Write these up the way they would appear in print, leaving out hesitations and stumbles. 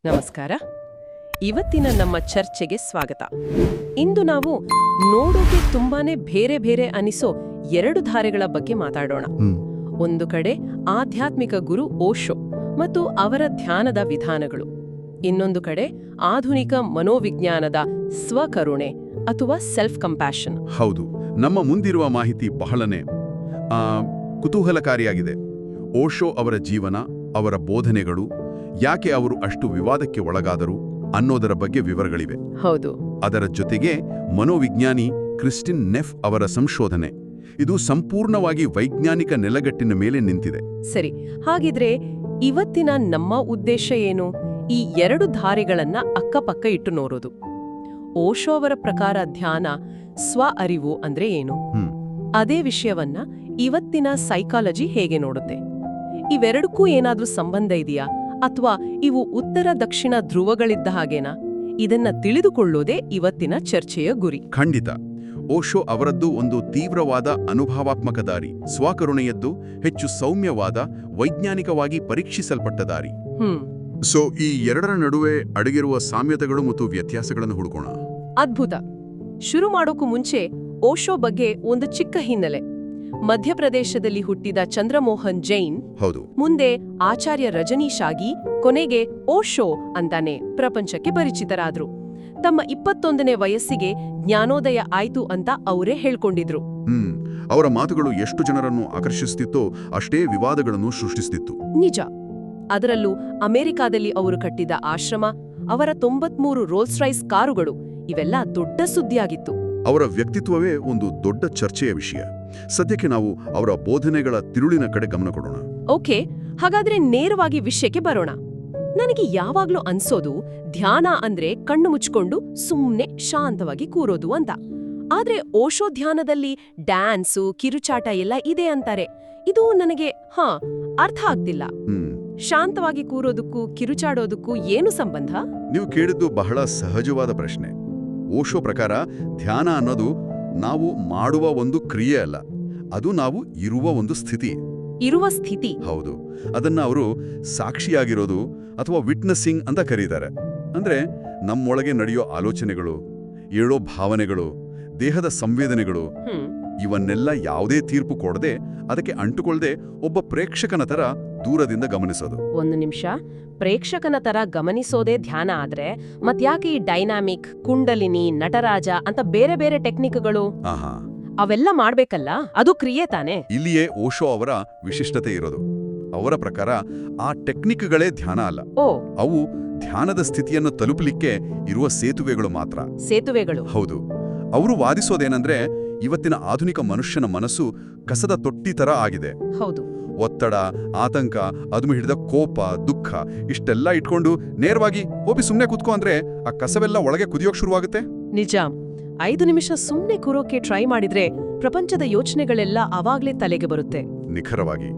ನಮಸ್ಕಾರ. ಇವತ್ತಿನ ನಮ್ಮ ಚರ್ಚೆಗೆ ಸ್ವಾಗತ. ಇಂದು ನಾವು ನೋಡೋಕೆ ತುಂಬಾನೇ ಬೇರೆ ಬೇರೆ ಅನಿಸೋ ಎರಡು ಧಾರೆಗಳ ಬಗ್ಗೆ ಮಾತಾಡೋಣ. ಒಂದು ಕಡೆ ಆಧ್ಯಾತ್ಮಿಕ ಗುರು ಓಶೋ ಮತ್ತು ಅವರ ಧ್ಯಾನದ ವಿಧಾನಗಳು, ಇನ್ನೊಂದು ಕಡೆ ಆಧುನಿಕ ಮನೋವಿಜ್ಞಾನದ ಸ್ವಕರುಣೆ ಅಥವಾ ಸೆಲ್ಫ್ ಕಂಪ್ಯಾಷನ್. ಹೌದು, ನಮ್ಮ ಮುಂದಿರುವ ಮಾಹಿತಿ ಬಹಳನೇ ಕುತೂಹಲಕಾರಿಯಾಗಿದೆ. ಓಶೋ ಅವರ ಜೀವನ, ಅವರ ಬೋಧನೆಗಳು, ಯಾಕೆ ಅವರು ಅಷ್ಟು ವಿವಾದಕ್ಕೆ ಒಳಗಾದರು ಅನ್ನೋದರ ಬಗ್ಗೆ ವಿವರಗಳಿವೆ. ಹೌದು, ಅದರ ಜೊತೆಗೆ ಮನೋವಿಜ್ಞಾನಿ ಕ್ರಿಸ್ಟಿನ್ ನೆಫ್ ಅವರ ಸಂಶೋಧನೆ, ಇದು ಸಂಪೂರ್ಣವಾಗಿ ವೈಜ್ಞಾನಿಕ ನೆಲಗಟ್ಟಿನ ಮೇಲೆ ನಿಂತಿದೆ. ಸರಿ, ಹಾಗಿದ್ರೆ ಇವತ್ತಿನ ನಮ್ಮ ಉದ್ದೇಶ ಏನು? ಈ ಎರಡು ಧಾರೆಗಳನ್ನ ಅಕ್ಕಪಕ್ಕ ಇಟ್ಟು ನೋಡೋದು. ಓಶೋ ಅವರ ಪ್ರಕಾರ ಧ್ಯಾನ, ಸ್ವ ಅರಿವು ಅಂದ್ರೆ ಏನು? ಅದೇ ವಿಷಯವನ್ನ ಇವತ್ತಿನ ಸೈಕಾಲಜಿ ಹೇಗೆ ನೋಡುತ್ತೆ? ಇವೆರಡಕ್ಕೂ ಏನಾದ್ರೂ ಸಂಬಂಧ ಇದೆಯಾ, ಅಥವಾ ಇವು ಉತ್ತರ ದಕ್ಷಿಣ ಧ್ರುವಗಳಿದ್ದ ಹಾಗೇನಾ? ಇದನ್ನ ತಿಳಿದುಕೊಳ್ಳೋದೇ ಇವತ್ತಿನ ಚರ್ಚೆಯ ಗುರಿ. ಖಂಡಿತ. ಓಶೋ ಅವರದ್ದು ಒಂದು ತೀವ್ರವಾದ ಅನುಭವಾತ್ಮಕ ದಾರಿ, ಸ್ವಕರುಣೆಯದ್ದು ಹೆಚ್ಚು ಸೌಮ್ಯವಾದ, ವೈಜ್ಞಾನಿಕವಾಗಿ ಪರೀಕ್ಷಿಸಲ್ಪಟ್ಟ ದಾರಿ. ಸೊ ಈ ಎರಡರ ನಡುವೆ ಅಡಗಿರುವ ಸಾಮ್ಯತೆಗಳು ಮತ್ತು ವ್ಯತ್ಯಾಸಗಳನ್ನು ಹುಡುಕೋಣ. ಅದ್ಭುತ. ಶುರು ಮಾಡೋಕ್ಕೂ ಮುಂಚೆ ಓಶೋ ಬಗ್ಗೆ ಒಂದು ಚಿಕ್ಕ ಹಿನ್ನೆಲೆ. ಮಧ್ಯಪ್ರದೇಶದಲ್ಲಿ ಹುಟ್ಟಿದ ಚಂದ್ರಮೋಹನ್ ಜೈನ್, ಹೌದು, ಮುಂದೆ ಆಚಾರ್ಯ ರಜನೀಶ್ ಆಗಿ ಕೊನೆಗೆ ಓಶೋ ಅಂತಾನೆ ಪ್ರಪಂಚಕ್ಕೆ ಪರಿಚಿತರಾದ್ರು. ತಮ್ಮ 21ನೇ ವಯಸ್ಸಿಗೆ ಜ್ಞಾನೋದಯ ಆಯ್ತು ಅಂತ ಅವರೇ ಹೇಳ್ಕೊಂಡಿದ್ರು. ಅವರ ಮಾತುಗಳು ಎಷ್ಟು ಜನರನ್ನು ಆಕರ್ಷಿಸುತ್ತಿತ್ತೋ ಅಷ್ಟೇ ವಿವಾದಗಳನ್ನು ಸೃಷ್ಟಿಸುತ್ತಿತ್ತು. ನಿಜ. ಅದರಲ್ಲೂ ಅಮೆರಿಕಾದಲ್ಲಿ ಅವರು ಕಟ್ಟಿದ ಆಶ್ರಮ, ಅವರ 93 ರೋಲ್ಸ್ ರೈಸ್ ಕಾರುಗಳು, ಇವೆಲ್ಲ ದೊಡ್ಡ ಸುದ್ದಿಯಾಗಿತ್ತು. ಅವರ ವ್ಯಕ್ತಿತ್ವವೇ ಒಂದು ದೊಡ್ಡ ಚರ್ಚೆಯ ವಿಷಯ. ಸದ್ಯಕ್ಕೆ ನಾವು ಅವರ ಬೋಧನೆಗಳ ತಿರುಳಿನ ಕಡೆ ಗಮನ ಕೊಡೋಣ. ಓಕೆ, ಹಾಗಾದ್ರೆ ನೇರವಾಗಿ ವಿಷಯಕ್ಕೆ ಬರೋಣ. ನನಗೆ ಯಾವಾಗ್ಲೂ ಅನ್ಸೋದು ಧ್ಯಾನ ಅಂದ್ರೆ ಕಣ್ಣು ಮುಚ್ಕೊಂಡು ಸುಮ್ನೆ ಶಾಂತವಾಗಿ ಕೂರೋದು ಅಂತ. ಆದ್ರೆ ಓಶೋ ಧ್ಯಾನದಲ್ಲಿ ಡ್ಯಾನ್ಸು, ಕಿರುಚಾಟ ಎಲ್ಲ ಇದೆ ಅಂತಾರೆ. ಇದು ನನಗೆ ಅರ್ಥ ಆಗ್ತಿಲ್ಲ. ಶಾಂತವಾಗಿ ಕೂರೋದಕ್ಕೂ ಕಿರುಚಾಡೋದಕ್ಕೂ ಏನು ಸಂಬಂಧ? ನೀವು ಕೇಳಿದ್ದು ಬಹಳ ಸಹಜವಾದ ಪ್ರಶ್ನೆ. ಓಶೋ ಪ್ರಕಾರ ಧ್ಯಾನ ಅನ್ನೋದು ನಾವು ಮಾಡುವ ಒಂದು ಕ್ರಿಯೆ ಅಲ್ಲ, ಅದು ನಾವು ಇರುವ ಒಂದು ಸ್ಥಿತಿ. ಇರುವ ಸ್ಥಿತಿ? ಹೌದು. ಅದನ್ನ ಅವರು ಸಾಕ್ಷಿಯಾಗಿರೋದು ಅಥವಾ ವಿಟ್ನೆಸ್ಸಿಂಗ್ ಅಂತ ಕರೀತಾರೆ. ಅಂದ್ರೆ ನಮ್ಮೊಳಗೆ ನಡೆಯೋ ಆಲೋಚನೆಗಳು, ಏಳೋ ಭಾವನೆಗಳು, ದೇಹದ ಸಂವೇದನೆಗಳು, ಇವನ್ನೆಲ್ಲ ಯಾವುದೇ ತೀರ್ಪು ಕೊಡದೆ, ಅದಕ್ಕೆ ಅಂಟುಕೊಳ್ಳದೆ ಒಬ್ಬ ಪ್ರೇಕ್ಷಕನ ತರ ದೂರದಿಂದ ಗಮನಿಸೋದು. ಒಂದು ನಿಮಿಷ, ಪ್ರೇಕ್ಷಕನ ತರ ಗಮನಿಸೋದೇ ಧ್ಯಾನ ಆದ್ರೆ ಮತ್ಯಾಕೆ ಈ ಡೈನಾಮಿಕ್, ಕುಂಡಲಿನಿ, ನಟರಾಜ ಅಂತ ಬೇರೆ ಬೇರೆ ಟೆಕ್ನಿಕ್ಗಳು? ಅವೆಲ್ಲ ಮಾಡ್ಬೇಕಲ್ಲ, ಅದು ಕ್ರಿಯೆ ತಾನೆ? ಇಲ್ಲಿಯೇ ಓಶೋ ಅವರ ವಿಶಿಷ್ಟತೆ ಇರೋದು. ಅವರ ಪ್ರಕಾರ ಆ ಟೆಕ್ನಿಕ್ಗಳೇ ಧ್ಯಾನ ಅಲ್ಲ, ಅವು ಧ್ಯಾನದ ಸ್ಥಿತಿಯನ್ನು ತಲುಪಲಿಕ್ಕೆ ಇರುವ ಸೇತುವೆಗಳು ಮಾತ್ರ. ಸೇತುವೆಗಳು? ಹೌದು. ಅವರು ವಾದಿಸೋದೇನಂದ್ರೆ, ಇವತ್ತಿನ ಆಧುನಿಕ ಮನುಷ್ಯನ ಮನಸ್ಸು ಕಸದ ತೊಟ್ಟಿ ತರ ಆಗಿದೆ. ಹೌದು. ಒತ್ತಡ, ಆತಂಕ, ಅದುಮಿ ಹಿಡಿದ ಕೋಪ, ದುಃಖ ಇಷ್ಟೆಲ್ಲ ಇಟ್ಕೊಂಡು ನೇರವಾಗಿ ಹೋಗಿ ಸುಮ್ನೆ ಕೂತ್ಕೋ ಅಂದ್ರೆ ಆ ಕಸವೆಲ್ಲ ಒಳಗೆ ಕುದಿಯೋಕ್ ಶುರುವಾಗುತ್ತೆ. ನಿಜ. 5 ನಿಮಿಷ ಸುಮ್ನೆ ಕೂರೋಕೆ ಟ್ರೈ ಮಾಡಿದ್ರೆ ಪ್ರಪಂಚದ ಯೋಚನೆಗಳೆಲ್ಲ ಅವಾಗ್ಲೇ ತಲೆಗೆ ಬರುತ್ತೆ. ನಿಖರವಾಗಿ.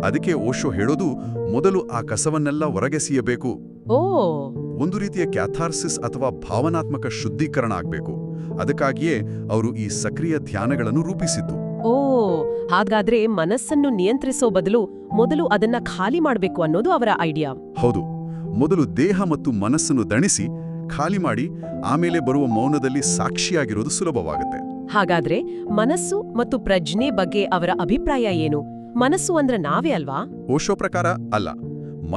ಅದಕ್ಕೆ ಓಶೋ ಹೇಳೋದು, ಮೊದಲು ಆ ಕಸವನ್ನೆಲ್ಲ ಹೊರಗೆಸೆಯಬೇಕು. ಒಂದು ರೀತಿಯ ಕ್ಯಾಥಾರ್ಸಿಸ್ ಅಥವಾ ಭಾವನಾತ್ಮಕ ಶುದ್ಧೀಕರಣ ಆಗ್ಬೇಕು. ಅದಕ್ಕಾಗಿಯೇ ಅವರು ಈ ಸಕ್ರಿಯ ಧ್ಯಾನಗಳನ್ನು ರೂಪಿಸಿದ್ದು. ಹಾಗಾದ್ರೆ ಮನಸ್ಸನ್ನು ನಿಯಂತ್ರಿಸೋ ಬದಲು ಮೊದಲು ಅದನ್ನ ಖಾಲಿ ಮಾಡ್ಬೇಕು ಅನ್ನೋದು ಅವರ ಐಡಿಯಾ. ಹೌದು. ಮೊದಲು ದೇಹ ಮತ್ತು ಮನಸ್ಸನ್ನು ದಣಿಸಿ ಖಾಲಿ ಮಾಡಿ ಆಮೇಲೆ ಬರುವ ಮೌನದಲ್ಲಿ ಸಾಕ್ಷಿಯಾಗಿರೋದು ಸುಲಭವಾಗುತ್ತೆ. ಹಾಗಾದ್ರೆ ಮನಸ್ಸು ಮತ್ತು ಪ್ರಜ್ಞೆ ಬಗ್ಗೆ ಅವರ ಅಭಿಪ್ರಾಯ ಏನು? ಮನಸ್ಸು ಅಂದ್ರೆ ನಾವೇ ಅಲ್ವಾ? ಓಶೋ ಪ್ರಕಾರ ಅಲ್ಲ.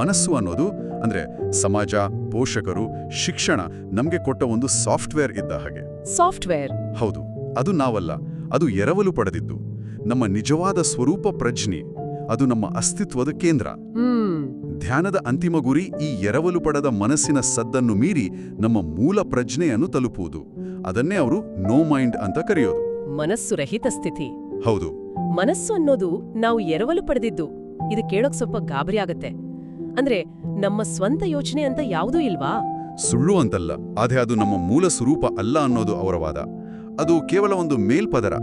ಮನಸ್ಸು ಅನ್ನೋದು ಅಂದ್ರೆ ಸಮಾಜ, ಪೋಷಕರು, ಶಿಕ್ಷಣ ನಮ್ಗೆ ಕೊಟ್ಟ ಒಂದು ಸಾಫ್ಟ್ವೇರ್ ಇದ್ದ ಹಾಗೆ. ಸಾಫ್ಟ್ವೇರ್? ಹೌದು. ಅದು ನಾವಲ್ಲ, ಅದು ಎರವಲು ಪಡೆದಿದ್ದು. ನಮ್ಮ ನಿಜವಾದ ಸ್ವರೂಪ ಪ್ರಜ್ಞೆ, ಅದು ನಮ್ಮ ಅಸ್ತಿತ್ವದ ಕೇಂದ್ರ. ಧ್ಯಾನದ ಅಂತಿಮ ಗುರಿ ಈ ಎರವಲು ಪಡೆದ ಮನಸ್ಸಿನ ಸದ್ದನ್ನು ಮೀರಿ ನಮ್ಮ ಮೂಲ ಪ್ರಜ್ಞೆಯನ್ನು ತಲುಪುವುದು. ಅದನ್ನೇ ಅವರು ನೋ ಮೈಂಡ್ ಅಂತ ಕರೆಯೋದು. ಮನಸ್ಸು ರಹಿತ ಸ್ಥಿತಿ. ಹೌದು. ಮನಸ್ಸು ಅನ್ನೋದು ನಾವು ಎರವಲು ಪಡೆದಿದ್ದು. ಇದು ಕೇಳೋಕ್ ಸ್ವಲ್ಪ ಗಾಬರಿ ಆಗತ್ತೆ. ಅಂದ್ರೆ ನಮ್ಮ ಸ್ವಂತ ಯೋಚನೆ ಅಂತ ಯಾವುದೂ ಇಲ್ವಾ? ಸುಳ್ಳು ಅಂತಲ್ಲ, ಆದ್ರೆ ಅದು ನಮ್ಮ ಮೂಲ ಸ್ವರೂಪ ಅಲ್ಲ ಅನ್ನೋದು ಅವರ ವಾದ. ಅದು ಕೇವಲ ಒಂದು ಮೇಲ್ಪದರ.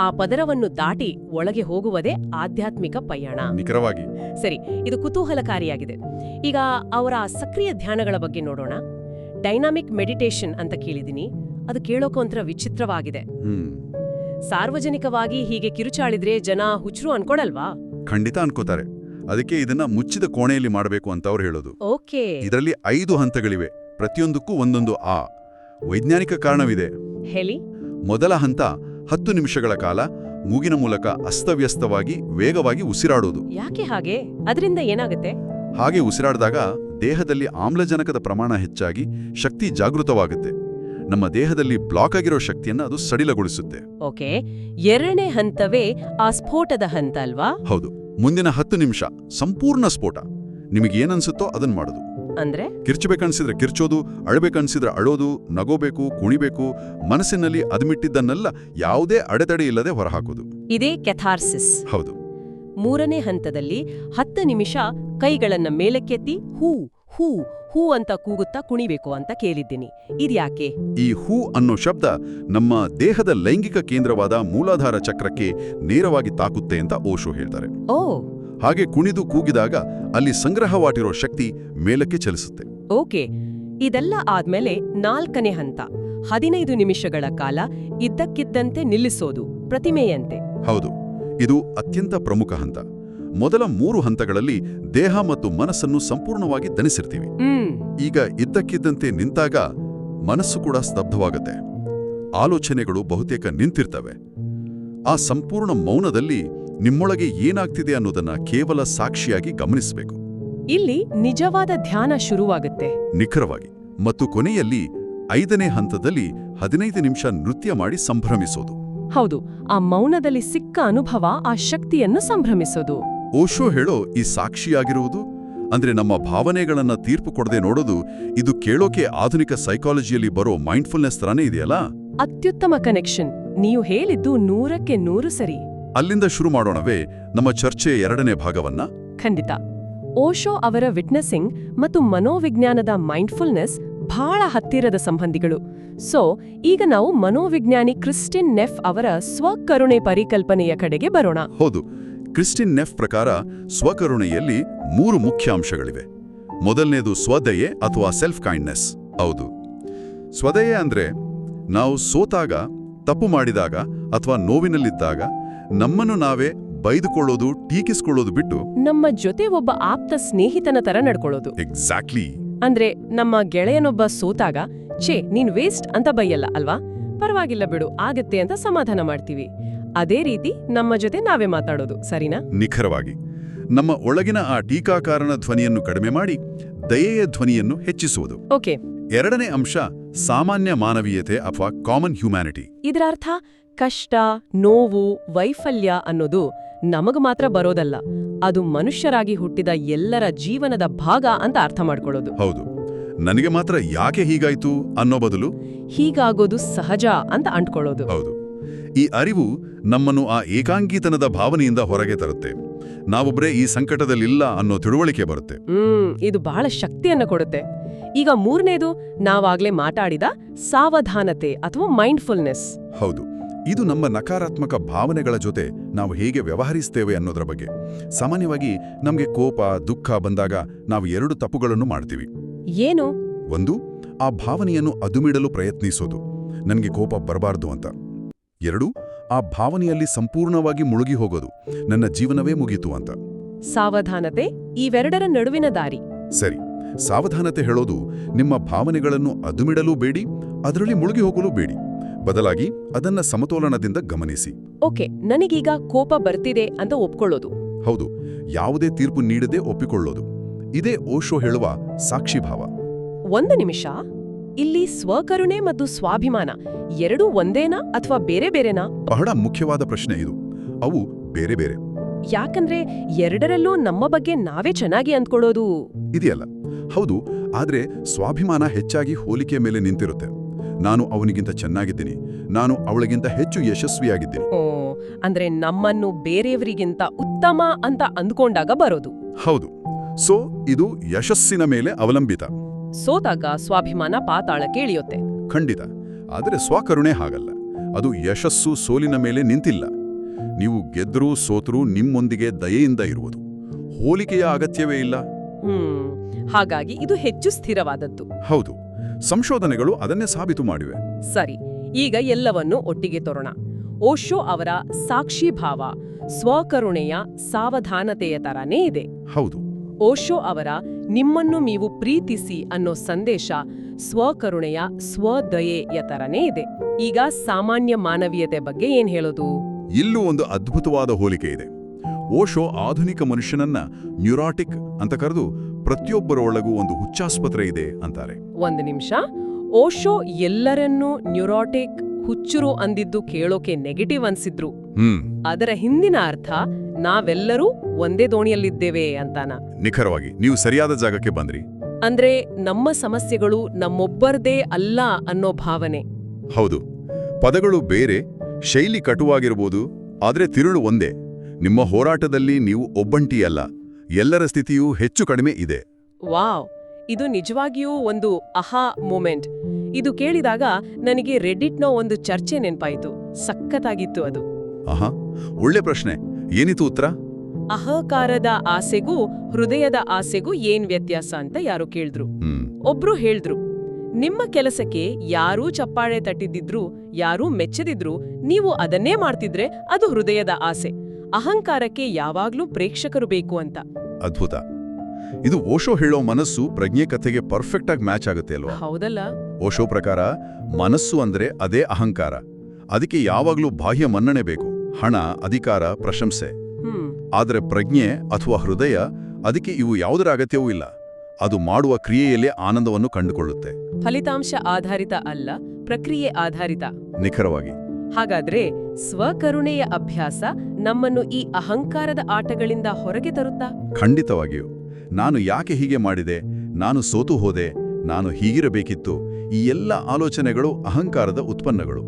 ಆ ಪದರವನ್ನು ದಾಟಿ ಒಳಗೆ ಹೋಗುವುದೇ ಆಧ್ಯಾತ್ಮಿಕ ಪಯಣ. ನಿಖರವಾಗಿ. ಸರಿ, ಇದು ಕುತೂಹಲಕಾರಿಯಾಗಿದೆ. ಈಗ ಅವರ ಸಕ್ರಿಯ ಧ್ಯಾನಗಳ ಬಗ್ಗೆ ನೋಡೋಣ. ಡೈನಾಮಿಕ್ ಮೆಡಿಟೇಷನ್ ಅಂತ ಕೇಳಿದೀನಿ. ಅದು ಕೇಳೋಕೊಂಥರ ವಿಚಿತ್ರವಾಗಿದೆ. ಸಾರ್ವಜನಿಕವಾಗಿ ಹೀಗೆ ಕಿರುಚಾಳಿದ್ರೆ ಜನ ಹುಚ್ಚರು ಅನ್ಕೊಳಲ್ವಾ? ಖಂಡಿತ ಅನ್ಕೋತಾರೆ. ಅದಕ್ಕೆ ಇದನ್ನ ಮುಚ್ಚಿದ ಕೋಣೆಯಲ್ಲಿ ಮಾಡಬೇಕು ಅಂತ ಅವ್ರು ಹೇಳೋದು. ಓಕೆ. ಇದರಲ್ಲಿ 5 ಹಂತಗಳಿವೆ, ಪ್ರತಿಯೊಂದಕ್ಕೂ ಒಂದೊಂದು ವೈಜ್ಞಾನಿಕ ಕಾರಣವಿದೆ. ಹೇಳಿ. ಮೊದಲ ಹಂತ 10 ನಿಮಿಷಗಳ ಕಾಲ ಮೂಗಿನ ಮೂಲಕ ಅಸ್ತವ್ಯಸ್ತವಾಗಿ ವೇಗವಾಗಿ ಉಸಿರಾಡೋದು. ಯಾಕೆ ಹಾಗೆ? ಅದರಿಂದ ಏನಾಗುತ್ತೆ? ಹಾಗೆ ಉಸಿರಾಡಿದಾಗ ದೇಹದಲ್ಲಿ ಆಮ್ಲಜನಕದ ಪ್ರಮಾಣ ಹೆಚ್ಚಾಗಿ ಶಕ್ತಿ ಜಾಗೃತವಾಗುತ್ತೆ. ನಮ್ಮ ದೇಹದಲ್ಲಿ ಬ್ಲಾಕ್ ಆಗಿರೋ ಶಕ್ತಿಯನ್ನ ಅದು ಸಡಿಲಗೊಳಿಸುತ್ತೆ. ಓಕೆ. 2ನೇ ಹಂತವೇ ಆ ಸ್ಫೋಟದ ಹಂತ ಅಲ್ವಾ? ಹೌದು. ಮುಂದಿನ 10 ನಿಮಿಷ ಸಂಪೂರ್ಣ ಸ್ಫೋಟ. ನಿಮಗೇನನ್ಸುತ್ತೋ ಅದನ್ನ ಮಾಡೋದು. ಅಂದ್ರೆ ಕಿರ್ಚಬೇಕನ್ಸಿದ್ರೆ ಕಿರ್ಚೋದು, ಅಳಬೇಕನ್ಸಿದ್ರೆ ಅಳೋದು, ನಗೋಬೇಕು, ಕುಣಿಬೇಕು, ಮನಸ್ಸಿನಲ್ಲಿ ಅದ್ಮಿಟ್ಟಿದ್ದನ್ನೆಲ್ಲ ಯಾವುದೇ ಅಡೆತಡೆ ಇಲ್ಲದೆ ಹೊರಹಾಕೋದು. ಇದೇ ಕೆಥಾರ್ಸಿಸ್. ಹೌದು. 3ನೇ ಹಂತದಲ್ಲಿ 10 ನಿಮಿಷ ಕೈಗಳನ್ನ ಮೇಲಕ್ಕೆತ್ತಿ ಹೂ ಹೂ ಹೂ ಅಂತ ಕೂಗುತ್ತಾ ಕುಣಿಬೇಕು ಅಂತ ಕೇಳಿದ್ದೀನಿ. ಇದ್ಯಾಕೆ? ಈ ಹೂ ಅನ್ನೋ ಶಬ್ದ ನಮ್ಮ ದೇಹದ ಲೈಂಗಿಕ ಕೇಂದ್ರವಾದ ಮೂಲಾಧಾರ ಚಕ್ರಕ್ಕೆ ನೇರವಾಗಿ ತಾಕುತ್ತೆ ಅಂತ ಓಶೋ ಹೇಳ್ತಾರೆ. ಓ. ಹಾಗೆ ಕುಣಿದು ಕೂಗಿದಾಗ ಅಲ್ಲಿ ಸಂಗ್ರಹವಾಗಿರೋ ಶಕ್ತಿ ಮೇಲಕ್ಕೆ ಚಲಿಸುತ್ತೆ. ಓಕೆ. ಇದೆಲ್ಲ ಆದ್ಮೇಲೆ 4ನೇ ಹಂತ 15 ನಿಮಿಷಗಳ ಕಾಲ ಇದ್ದಕ್ಕಿದ್ದಂತೆ ನಿಲ್ಲಿಸೋದು, ಪ್ರತಿಮೆಯಂತೆ. ಹೌದು. ಇದು ಅತ್ಯಂತ ಪ್ರಮುಖ ಹಂತ. ಮೊದಲ 3 ಹಂತಗಳಲ್ಲಿ ದೇಹ ಮತ್ತು ಮನಸ್ಸನ್ನು ಸಂಪೂರ್ಣವಾಗಿ ದಣಿಸಿರ್ತೀವಿ. ಈಗ ಇದ್ದಕ್ಕಿದ್ದಂತೆ ನಿಂತಾಗ ಮನಸ್ಸು ಕೂಡ ಸ್ತಬ್ಧವಾಗುತ್ತೆ. ಆಲೋಚನೆಗಳು ಬಹುತೇಕ ನಿಂತಿರ್ತವೆ. ಆ ಸಂಪೂರ್ಣ ಮೌನದಲ್ಲಿ ನಿಮ್ಮೊಳಗೆ ಏನಾಗ್ತಿದೆ ಅನ್ನೋದನ್ನ ಕೇವಲ ಸಾಕ್ಷಿಯಾಗಿ ಗಮನಿಸಬೇಕು. ಇಲ್ಲಿ ನಿಜವಾದ ಧ್ಯಾನ ಶುರುವಾಗುತ್ತೆ. ನಿಖರವಾಗಿ. ಮತ್ತು ಕೊನೆಯಲ್ಲಿ 5ನೇ ಹಂತದಲ್ಲಿ 15 ನಿಮಿಷ ನೃತ್ಯ ಮಾಡಿ ಸಂಭ್ರಮಿಸೋದು. ಹೌದು. ಆ ಮೌನದಲ್ಲಿ ಸಿಕ್ಕ ಅನುಭವ, ಆ ಶಕ್ತಿಯನ್ನು ಸಂಭ್ರಮಿಸೋದು. ಓಶೋ ಹೇಳೋ ಈ ಸಾಕ್ಷಿಯಾಗಿರುವುದು, ಅಂದ್ರೆ ನಮ್ಮ ಭಾವನೆಗಳನ್ನ ತೀರ್ಪು ಕೊಡದೆ ನೋಡೋದು, ಇದು ಕೇಳೋಕೆ ಆಧುನಿಕ ಸೈಕಾಲಜಿಯಲ್ಲಿ ಬರೋ ಮೈಂಡ್ಫುಲ್ನೆಸ್ ತರಾನೇ ಇದೆಯಲ್ಲ? ಅತ್ಯುತ್ತಮ ಕನೆಕ್ಷನ್. ನೀವು ಹೇಳಿದ್ದು 100ಕ್ಕೆ 100 ಸರಿ. ಅಲ್ಲಿಂದ ಶುರು ಮಾಡೋಣವೇ ನಮ್ಮ ಚರ್ಚೆಯ 2ನೇ ಭಾಗವನ್ನ? ಖಂಡಿತ. ಓಶೋ ಅವರ ವಿಟ್ನೆಸಿಂಗ್ ಮತ್ತು ಮನೋವಿಜ್ಞಾನದ ಮೈಂಡ್ಫುಲ್ನೆಸ್ ಬಹಳ ಹತ್ತಿರದ ಸಂಬಂಧಿಗಳು. ಸೊ ಈಗ ನಾವು ಮನೋವಿಜ್ಞಾನಿ ಕ್ರಿಸ್ಟಿನ್ ನೆಫ್ ಅವರ ಸ್ವಕರುಣೆ ಪರಿಕಲ್ಪನೆಯ ಕಡೆಗೆ ಬರೋಣ. ಹೌದು. ಕ್ರಿಸ್ಟಿನ್ ನೆಫ್ ಪ್ರಕಾರ ಸ್ವಕರುಣೆಯಲ್ಲಿ 3 ಮುಖ್ಯ ಅಂಶಗಳಿವೆ. ಮೊದಲನೇದು ಸ್ವದಯೆ ಅಥವಾ ಸೆಲ್ಫ್ ಕೈಂಡ್ನೆಸ್. ಹೌದು. ಸ್ವದಯೆ ಅಂದ್ರೆ ನಾವು ಸೋತಾಗ, ತಪ್ಪು ಮಾಡಿದಾಗ ಅಥವಾ ನೋವಿನಲ್ಲಿದ್ದಾಗ ನಮ್ಮನ್ನು ನಾವೇ ಬೈದುಕೊಳ್ಳೋದು, ಟೀಕಿಸ್ಕೊಳ್ಳೋದು ಬಿಟ್ಟು ನಮ್ಮ ಜೊತೆ ಒಬ್ಬ ಆಪ್ತ ಸ್ನೇಹಿತನ ತರ ನಡ್ಕೊಳ್ಳೋದು. ಎಕ್ಸಾಕ್ಟ್ಲಿ. ಅಂದ್ರೆ ನಮ್ಮ ಗೆಳೆಯನೊಬ್ಬ ಸೋತಾಗ ನೀನ್ ವೇಸ್ಟ್ ಅಂತ ಬೈಯಲ್ಲ ಅಲ್ವಾ, ಪರವಾಗಿಲ್ಲ ಬಿಡು ಆಗತ್ತೆ ಅಂತ ಸಮಾಧಾನ ಮಾಡ್ತೀವಿ. ಅದೇ ರೀತಿ ನಮ್ಮ ಜೊತೆ ನಾವೇ ಮಾತಾಡೋದು, ಸರಿನಾ? ನಿಖರವಾಗಿ. ನಮ್ಮ ಒಳಗಿನ ಆ ಟೀಕಾಕಾರನ ಧ್ವನಿಯನ್ನು ಕಡಿಮೆ ಮಾಡಿ ದಯೆಯ ಧ್ವನಿಯನ್ನು ಹೆಚ್ಚಿಸುವುದು. ಓಕೆ. 2ನೇ ಅಂಶ ಸಾಮಾನ್ಯ ಮಾನವೀಯತೆ ಅಥವಾ ಕಾಮನ್ ಹ್ಯುಮ್ಯಾನಿಟಿ. ಇದರ ಅರ್ಥ ಕಷ್ಟ, ನೋವು, ವೈಫಲ್ಯ ಅನ್ನೋದು ನಮಗ ಮಾತ್ರ ಬರೋದಲ್ಲ, ಅದು ಮನುಷ್ಯರಾಗಿ ಹುಟ್ಟಿದ ಎಲ್ಲರ ಜೀವನದ ಭಾಗ ಅಂತ ಅರ್ಥ ಮಾಡ್ಕೊಳ್ಳೋದು. ಹೌದು. ನನಗೆ ಮಾತ್ರ ಯಾಕೆ ಹೀಗಾಯ್ತು ಅನ್ನೋ ಬದಲು ಹೀಗಾಗೋದು ಸಹಜ ಅಂತ ಅಂಟ್ಕೊಳ್ಳೋದು. ಹೌದು. ಈ ಅರಿವು ನಮ್ಮನ್ನು ಆ ಏಕಾಂಗಿತನದ ಭಾವನೆಯಿಂದ ಹೊರಗೆ ತರುತ್ತೆ. ನಾವೊಬ್ಬರೇ ಈ ಸಂಕಟದಲ್ಲಿಲ್ಲ ಅನ್ನೋ ತಿಳುವಳಿಕೆ ಬರುತ್ತೆ. ಇದು ಬಹಳ ಶಕ್ತಿಯನ್ನ ಕೊಡುತ್ತೆ. ಈಗ 3ನೇದು ನಾವಾಗ್ಲೇ ಮಾತಾಡಿದ ಸಾವಧಾನತೆ ಅಥವಾ ಮೈಂಡ್ಫುಲ್ನೆಸ್. ಹೌದು. ಇದು ನಮ್ಮ ನಕಾರಾತ್ಮಕ ಭಾವನೆಗಳ ಜೊತೆ ನಾವು ಹೇಗೆ ವ್ಯವಹರಿಸ್ತೇವೆ ಅನ್ನೋದ್ರ ಬಗ್ಗೆ. ಸಾಮಾನ್ಯವಾಗಿ ನಮಗೆ ಕೋಪ, ದುಃಖ ಬಂದಾಗ ನಾವು 2 ತಪ್ಪುಗಳನ್ನು ಮಾಡ್ತೀವಿ. ಏನು? ಒಂದು, ಆ ಭಾವನೆಯನ್ನು ಅದುಮಿಡಲು ಪ್ರಯತ್ನಿಸೋದು, ನನಗೆ ಕೋಪ ಬರಬಾರ್ದು ಅಂತ. 2, ಆ ಭಾವನೆಯಲ್ಲಿ ಸಂಪೂರ್ಣವಾಗಿ ಮುಳುಗಿ ಹೋಗೋದು, ನನ್ನ ಜೀವನವೇ ಮುಗೀತು ಅಂತ. ಸಾವಧಾನತೆ ಇವೆರಡರ ನಡುವಿನ ದಾರಿ. ಸರಿ. ಸಾವಧಾನತೆ ಹೇಳೋದು ನಿಮ್ಮ ಭಾವನೆಗಳನ್ನು ಅದುಮಿಡಲೂ ಬೇಡಿ, ಅದರಲ್ಲಿ ಮುಳುಗಿ ಹೋಗಲೂ ಬೇಡಿ. ಬದಲಾಗಿ ಅದನ್ನ ಸಮತೋಲನದಿಂದ ಗಮನಿಸಿ. ಓಕೆ, ನನಗೀಗ ಕೋಪ ಬರ್ತಿದೆ ಅಂತ ಒಪ್ಕೊಳ್ಳೋದು. ಹೌದು. ಯಾವುದೇ ತೀರ್ಪು ನೀಡದೆ ಒಪ್ಪಿಕೊಳ್ಳೋದು. ಇದೇ ಓಶೋ ಹೇಳುವ ಸಾಕ್ಷಿಭಾವ. 1 ನಿಮಿಷ. ಇಲ್ಲಿ ಸ್ವಕರುಣೆ ಮತ್ತು ಸ್ವಾಭಿಮಾನ ಎರಡೂ ಒಂದೇನಾ ಅಥವಾ ಬೇರೆ ಬೇರೆನಾ? ಬಹಳ ಮುಖ್ಯವಾದ ಪ್ರಶ್ನೆ ಇದು. ಅವು ಬೇರೆ ಬೇರೆ. ಯಾಕಂದ್ರೆ ಎರಡರಲ್ಲೂ ನಮ್ಮ ಬಗ್ಗೆ ನಾವೇ ಚೆನ್ನಾಗಿ ಅಂದ್ಕೊಳ್ಳೋದು ಇದೆಯಲ್ಲ. ಹೌದು. ಆದ್ರೆ ಸ್ವಾಭಿಮಾನ ಹೆಚ್ಚಾಗಿ ಹೋಲಿಕೆ ಮೇಲೆ ನಿಂತಿರುತ್ತೆ. ನಾನು ಅವನಿಗಿಂತ ಚೆನ್ನಾಗಿದ್ದೀನಿ, ನಾನು ಅವಳಿಗಿಂತ ಹೆಚ್ಚು ಯಶಸ್ವಿಯಾಗಿದ್ದೀನಿ. ಅಂದ್ರೆ ನಮ್ಮನ್ನು ಬೇರೆಯವರಿಗಿಂತ ಉತ್ತಮ ಅಂತ ಅಂದ್ಕೊಂಡಾಗ ಬರೋದು. ಹೌದು. ಸೊ ಇದು ಯಶಸ್ಸಿನ ಮೇಲೆ ಅವಲಂಬಿತ. ಸೋತಾಗ ಸ್ವಾಭಿಮಾನ ಪಾತಾಳಕ್ಕೆ ಇಳಿಯುತ್ತೆ. ಖಂಡಿತ. ಆದರೆ ಸ್ವಕರುಣೆ ಹಾಗಲ್ಲ. ಅದು ಯಶಸ್ಸು ಸೋಲಿನ ಮೇಲೆ ನಿಂತಿಲ್ಲ. ನೀವು ಗೆದ್ರೂ ಸೋತ್ರೂ ನಿಮ್ಮೊಂದಿಗೆ ದಯೆಯಿಂದ ಇರುವುದು. ಹೋಲಿಕೆಯ ಅಗತ್ಯವೇ ಇಲ್ಲ. ಹಾಗಾಗಿ ಇದು ಹೆಚ್ಚು ಸ್ಥಿರವಾದದ್ದು. ಹೌದು. ಸಂಶೋಧನೆಗಳು ಅದನ್ನೇ ಸಾಬೀತು ಮಾಡಿವೆ. ಸರಿ, ಈಗ ಎಲ್ಲವನ್ನೂ ಒಟ್ಟಿಗೆ ತರೋಣ. ಓಶೋ ಅವರ ಸಾಕ್ಷಿಭಾವ ಸ್ವಕರುಣೆಯ ಸಾವಧಾನತೆಯ ತರಾನೇ ಇದೆ. ಹೌದು. ಓಶೋ ಅವರ ನಿಮ್ಮನ್ನು ನೀವು ಪ್ರೀತಿಸಿ ಅನ್ನೋ ಸಂದೇಶ ಸ್ವಕರುಣೆಯ ಸ್ವದಯೆಯ ತರನೇ ಇದೆ. ಈಗ ಸಾಮಾನ್ಯ ಮಾನವೀಯತೆ ಬಗ್ಗೆ ಏನ್ ಹೇಳೋದು? ಇಲ್ಲೂ ಒಂದು ಅದ್ಭುತವಾದ ಹೋಲಿಕೆ ಇದೆ. ಓಶೋ ಆಧುನಿಕ ಮನುಷ್ಯನನ್ನ ನ್ಯೂರಾಟಿಕ್ ಅಂತ ಕರೆದು ಪ್ರತಿಯೊಬ್ಬರೊಳಗೂ ಒಂದು ಹುಚ್ಚಾಸ್ಪತ್ರೆ ಇದೆ ಅಂತಾರೆ. ಒಂದು ನಿಮಿಷ, ಓಶೋ ಎಲ್ಲರನ್ನೂ ನ್ಯೂರಾಟಿಕ್ ಹುಚ್ಚುರು ಅಂದಿದ್ದು ಕೇಳೋಕೆ ನೆಗೆಟಿವ್ ಅನ್ಸಿದ್ರು. ಅದರ ಹಿಂದಿನ ಅರ್ಥ ನಾವೆಲ್ಲರೂ ಒಂದೇ ದೋಣಿಯಲ್ಲಿದ್ದೇವೆ ಅಂತಾನ. ನಿಖರವಾಗಿ ನೀವು ಸರಿಯಾದ ಜಾಗಕ್ಕೆ ಬಂದ್ರಿ. ಅಂದ್ರೆ ನಮ್ಮ ಸಮಸ್ಯೆಗಳು ನಮ್ಮೊಬ್ಬರದೇ ಅಲ್ಲ ಅನ್ನೋ ಭಾವನೆ. ಹೌದು, ಪದಗಳು ಬೇರೆ, ಶೈಲಿ ಕಟುವಾಗಿರ್ಬೋದು, ಆದ್ರೆ ತಿರುಳು ಒಂದೇ. ನಿಮ್ಮ ಹೋರಾಟದಲ್ಲಿ ನೀವು ಒಬ್ಬಂಟಿಯಲ್ಲ, ಎಲ್ಲರ ಸ್ಥಿತಿಯೂ ಹೆಚ್ಚು ಕಡಿಮೆ ಇದೆ. ವಾವ್, ಇದು ನಿಜವಾಗಿಯೂ ಒಂದು ಅಹಾ ಮೂಮೆಂಟ್. ಇದು ಕೇಳಿದಾಗ ನನಗೆ ರೆಡ್ಡಿಟ್ನ ಒಂದು ಚರ್ಚೆ ನೆನ್ಪಾಯಿತು. ಸಖತ್ತಾಗಿತ್ತು ಅದು. ಆಹಾ, ಒಳ್ಳೆ ಪ್ರಶ್ನೆ. ಏನಿತು ಉತ್ತರ? ಅಹಂಕಾರದ ಆಸೆಗೂ ಹೃದಯದ ಆಸೆಗೂ ಏನ್ ವ್ಯತ್ಯಾಸ ಅಂತ ಯಾರೋ ಕೇಳಿದ್ರು. ಒಬ್ರು ಹೇಳಿದ್ರು, ನಿಮ್ಮ ಕೆಲಸಕ್ಕೆ ಯಾರೂ ಚಪ್ಪಾಳೆ ತಟ್ಟಿದ್ದಿದ್ರು, ಯಾರೂ ಮೆಚ್ಚದಿದ್ರು, ನೀವು ಅದನ್ನೇ ಮಾಡ್ತಿದ್ರೆ ಅದು ಹೃದಯದ ಆಸೆ. ಅಹಂಕಾರಕ್ಕೆ ಯಾವಾಗ್ಲೂ ಪ್ರೇಕ್ಷಕರು ಬೇಕು ಅಂತ. ಅದ್ಭುತ. ಇದು ಓಶೋ ಹೇಳೋ ಮನಸ್ಸು ಪ್ರಜ್ಞೆ ಕಥೆಗೆ ಪರ್ಫೆಕ್ಟ್ ಆಗಿ ಮ್ಯಾಚ್ ಆಗುತ್ತೆ ಅಲ್ವಾ? ಹೌದಲ್ಲ? ಓಶೋ ಪ್ರಕಾರ ಮನಸ್ಸು ಅಂದ್ರೆ ಅದೇ ಅಹಂಕಾರ. ಅದಕ್ಕೆ ಯಾವಾಗ್ಲೂ ಬಾಹ್ಯ ಮನ್ನಣೆ ಬೇಕು, ಹಣ, ಅಧಿಕಾರ, ಪ್ರಶಂಸೆ. ಆದರೆ ಪ್ರಜ್ಞೆ ಅಥವಾ ಹೃದಯ, ಅದಕ್ಕೆ ಇವು ಯಾವುದರ ಅಗತ್ಯವೂ ಇಲ್ಲ. ಅದು ಮಾಡುವ ಕ್ರಿಯೆಯಲ್ಲೇ ಆನಂದವನ್ನು ಕಂಡುಕೊಳ್ಳುತ್ತೆ. ಫಲಿತಾಂಶ ಆಧಾರಿತ ಅಲ್ಲ, ಪ್ರಕ್ರಿಯೆ ಆಧಾರಿತ. ನಿಖರವಾಗಿ. ಹಾಗಾದ್ರೆ ಸ್ವಕರುಣೆಯ ಅಭ್ಯಾಸ ನಮ್ಮನ್ನು ಈ ಅಹಂಕಾರದ ಆಟಗಳಿಂದ ಹೊರಗೆ ತರುತ್ತಾ? ಖಂಡಿತವಾಗಿಯೂ. ನಾನು ಯಾಕೆ ಹೀಗೆ ಮಾಡಿದೆ, ನಾನು ಸೋತು ಹೋದೆ, ನಾನು ಹೀಗಿರಬೇಕಿತ್ತು, ಈ ಎಲ್ಲ ಆಲೋಚನೆಗಳು ಅಹಂಕಾರದ ಉತ್ಪನ್ನಗಳು.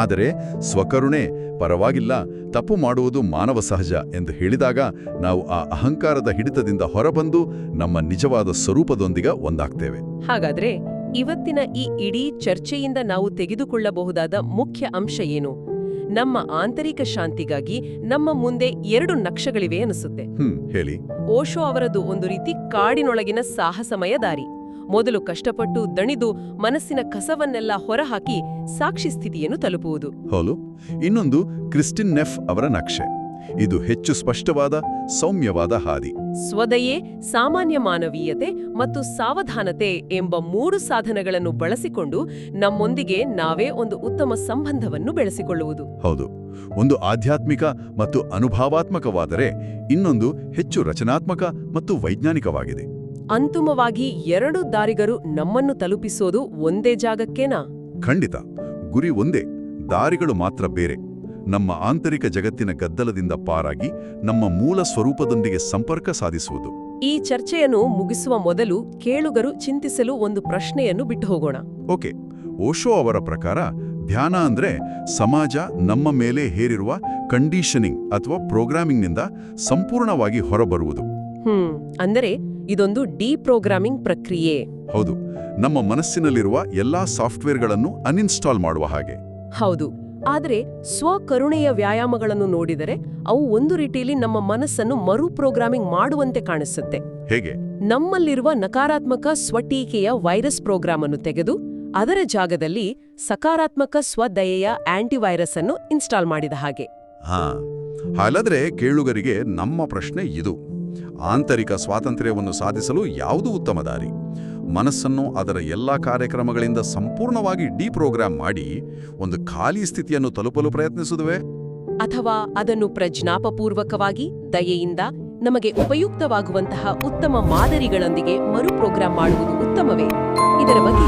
ಆದರೆ ಸ್ವಕರುಣೆ, ಪರವಾಗಿಲ್ಲ, ತಪ್ಪು ಮಾಡುವುದು ಮಾನವ ಸಹಜ ಎಂದು ಹೇಳಿದಾಗ ನಾವು ಆ ಅಹಂಕಾರದ ಹಿಡಿತದಿಂದ ಹೊರಬಂದು ನಮ್ಮ ನಿಜವಾದ ಸ್ವರೂಪದೊಂದಿಗೆ ಒಂದಾಗ್ತೇವೆ. ಹಾಗಾದ್ರೆ ಇವತ್ತಿನ ಈ ಇಡೀ ಚರ್ಚೆಯಿಂದ ನಾವು ತೆಗೆದುಕೊಳ್ಳಬಹುದಾದ ಮುಖ್ಯ ಅಂಶ ಏನು? ನಮ್ಮ ಆಂತರಿಕ ಶಾಂತಿಗಾಗಿ ನಮ್ಮ ಮುಂದೆ 2 ನಕ್ಷಗಳಿವೆ ಅನಿಸುತ್ತೆ. ಹೇಳಿ. ಓಶೋ ಅವರದು ಒಂದು ರೀತಿ ಕಾಡಿನೊಳಗಿನ ಸಾಹಸಮಯ ದಾರಿ. ಮೊದಲು ಕಷ್ಟಪಟ್ಟು ದಣಿದು ಮನಸ್ಸಿನ ಕಸವನ್ನೆಲ್ಲ ಹೊರಹಾಕಿ ಸಾಕ್ಷಿ ಸ್ಥಿತಿಯನ್ನು ತಲುಪುವುದು. ಹೌದು. ಇನ್ನೊಂದು ಕ್ರಿಸ್ಟಿನ್ ನೆಫ್ ಅವರ ನಕ್ಷೆ. ಇದು ಹೆಚ್ಚು ಸ್ಪಷ್ಟವಾದ, ಸೌಮ್ಯವಾದ ಹಾದಿ. ಸ್ವದಯೆ, ಸಾಮಾನ್ಯ ಮಾನವೀಯತೆ ಮತ್ತು ಸಾವಧಾನತೆ ಎಂಬ 3 ಸಾಧನಗಳನ್ನು ಬಳಸಿಕೊಂಡು ನಮ್ಮೊಂದಿಗೆ ನಾವೇ ಒಂದು ಉತ್ತಮ ಸಂಬಂಧವನ್ನು ಬೆಳೆಸಿಕೊಳ್ಳುವುದು. ಹೌದು. ಒಂದು ಆಧ್ಯಾತ್ಮಿಕ ಮತ್ತು ಅನುಭಾವಾತ್ಮಕವಾದರೆ ಇನ್ನೊಂದು ಹೆಚ್ಚು ರಚನಾತ್ಮಕ ಮತ್ತು ವೈಜ್ಞಾನಿಕವಾಗಿದೆ. ಅಂತಿಮವಾಗಿ 2 ದಾರಿಗರು ನಮ್ಮನ್ನು ತಲುಪಿಸೋದು ಒಂದೇ ಜಾಗಕ್ಕೇನಾ? ಖಂಡಿತ. ಗುರಿ ಒಂದೇ, ದಾರಿಗಳು ಮಾತ್ರ ಬೇರೆ. ನಮ್ಮ ಆಂತರಿಕ ಜಗತ್ತಿನ ಗದ್ದಲದಿಂದ ಪಾರಾಗಿ ನಮ್ಮ ಮೂಲ ಸ್ವರೂಪದೊಂದಿಗೆ ಸಂಪರ್ಕ ಸಾಧಿಸುವುದು. ಈ ಚರ್ಚೆಯನ್ನು ಮುಗಿಸುವ ಮೊದಲು ಕೇಳುಗರು ಚಿಂತಿಸಲು ಒಂದು ಪ್ರಶ್ನೆಯನ್ನು ಬಿಟ್ಟು ಹೋಗೋಣ. ಓಕೆ. ಓಶೋ ಅವರ ಪ್ರಕಾರ ಧ್ಯಾನ ಅಂದ್ರೆ ಸಮಾಜ ನಮ್ಮ ಮೇಲೆ ಹೇರಿರುವ ಕಂಡೀಷನಿಂಗ್ ಅಥವಾ ಪ್ರೋಗ್ರಾಮಿಂಗ್ನಿಂದ ಸಂಪೂರ್ಣವಾಗಿ ಹೊರಬರುವುದು. ಅಂದರೆ ಇದೊಂದು ಡಿಪ್ರೋಗ್ರಾಮಿಂಗ್ ಪ್ರಕ್ರಿಯೆ. ಹೌದು. ನಮ್ಮ ಮನಸ್ಸಿನಲ್ಲಿರುವ ಎಲ್ಲಾ ಸಾಫ್ಟ್ವೇರ್ಗಳನ್ನು ಅನ್ಇನ್ಸ್ಟಾಲ್ ಮಾಡುವ ಹಾಗೆ. ಹೌದು. ಆದರೆ ಸ್ವಕರುಣೆಯ ವ್ಯಾಯಾಮಗಳನ್ನು ನೋಡಿದರೆ ಅವು ಒಂದು ರೀತಿಯಲ್ಲಿ ನಮ್ಮ ಮನಸ್ಸನ್ನು ಮರು ಪ್ರೋಗ್ರಾಮಿಂಗ್ ಮಾಡುವಂತೆ ಕಾಣಿಸುತ್ತೆ. ಹೇಗೆ? ನಮ್ಮಲ್ಲಿರುವ ನಕಾರಾತ್ಮಕ ಸ್ವಟೀಕೆಯ ವೈರಸ್ ಪ್ರೋಗ್ರಾಮ್ ಅನ್ನು ತೆಗೆದು ಅದರ ಜಾಗದಲ್ಲಿ ಸಕಾರಾತ್ಮಕ ಸ್ವದಯೆಯ ಆಂಟಿವೈರಸ್ ಅನ್ನು ಇನ್ಸ್ಟಾಲ್ ಮಾಡಿದ ಹಾಗೆ. ಹಾಗಾದ್ರೆ ಕೇಳುಗರಿಗೆ ನಮ್ಮ ಪ್ರಶ್ನೆ ಇದು: ಆಂತರಿಕ ಸ್ವಾತಂತ್ರ್ಯವನ್ನು ಸಾಧಿಸಲು ಯಾವುದು ಉತ್ತಮ ದಾರಿ? ಮನಸ್ಸನ್ನು ಅದರ ಎಲ್ಲಾ ಕಾರ್ಯಕ್ರಮಗಳಿಂದ ಸಂಪೂರ್ಣವಾಗಿ ಡಿಪ್ರೋಗ್ರಾಮ್ ಮಾಡಿ ಒಂದು ಖಾಲಿ ಸ್ಥಿತಿಯನ್ನು ತಲುಪಲು ಪ್ರಯತ್ನಿಸುವುದೇ? ಅಥವಾ ಅದನ್ನು ಪ್ರಜ್ಞಾಪಪೂರ್ವಕವಾಗಿ ದಯೆಯಿಂದ ನಮಗೆ ಉಪಯುಕ್ತವಾಗುವಂತಹ ಉತ್ತಮ ಮಾದರಿಗಳೊಂದಿಗೆ ಮರು ಪ್ರೋಗ್ರಾಮ್ ಮಾಡುವುದು ಉತ್ತಮವೇ? ಇದರ ಬಗ್ಗೆ